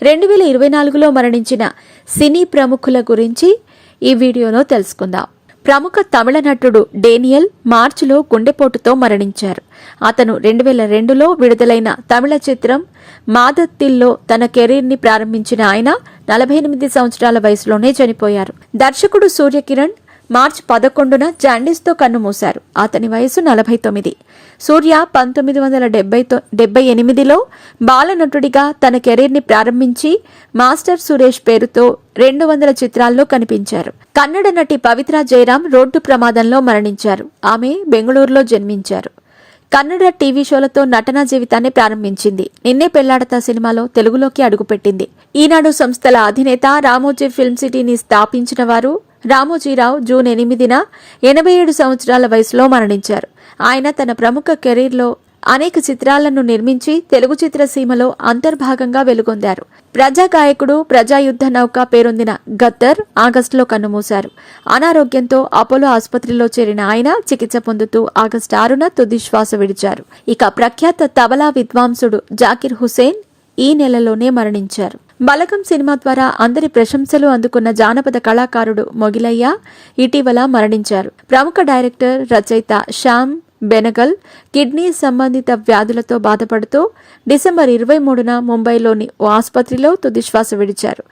2024లో మరణించిన సినీ ప్రముఖుల గురించి ఈ వీడియోలో తెలుసుకుందాం. ప్రముఖ తమిళ నటుడు డేనియల్ మార్చిలో గుండెపోటుతో మరణించారు. అతను 2002లో విడుదలైన తమిళ చిత్రం మాదత్తిల్లో తన కెరీర్ని ప్రారంభించిన ఆయన 48 సంవత్సరాల వయసులోనే చనిపోయారు. దర్శకుడు సూర్యకిరణ్ మార్చి 11న జాండీస్తో కన్నుమూశారు. అతని వయసు 49. సూర్య 1978లో బాలనటుడిగా తన కెరీర్ని ప్రారంభించి మాస్టర్ సురేష్ పేరుతో 200 చిత్రాల్లో కనిపించారు. కన్నడ నటి పవిత్ర జయరాం రోడ్డు ప్రమాదంలో మరణించారు. ఆమె బెంగళూరులో జన్మించారు. కన్నడ టీవీ షోలతో నటనా జీవితాన్ని ప్రారంభించింది. నిన్నే పెళ్లాడతా సినిమాలో తెలుగులోకి అడుగుపెట్టింది. ఈనాడు సంస్థల అధినేత రామోజీ ఫిల్మ్ సిటీని స్థాపించిన వారు రామోజీరావు జూన్ 8న 87 సంవత్సరాల వయసులో మరణించారు. ఆయన తన ప్రముఖ కెరీర్లో అనేక చిత్రాలను నిర్మించి తెలుగు చిత్రసీమలో అంతర్భాగంగా వెలుగొందారు. ప్రజాగాయకుడు, ప్రజాయుద్ధ నౌక పేరొందిన గద్దర్ ఆగస్టులో కన్నుమూశారు. అనారోగ్యంతో అపోలో ఆసుపత్రిలో చేరిన ఆయన చికిత్స పొందుతూ ఆగస్టు 6న తుది శ్వాస విడిచారు. ఇక ప్రఖ్యాత తబలా విద్వాంసుడు జాకిర్ హుసేన్ ఈ నెలలోనే మరణించారు. బలగం సినిమా ద్వారా అందరి ప్రశంసలు అందుకున్న జానపద కళాకారుడు మొగిలయ్య ఇటీవల మరణించారు. ప్రముఖ డైరెక్టర్, రచయిత శ్యామ్ బెనగల్ కిడ్నీ సంబంధిత వ్యాధులతో బాధపడుతూ డిసెంబర్ 23న ముంబైలోని ఓ ఆసుపత్రిలో తుదిశ్వాస విడిచారు.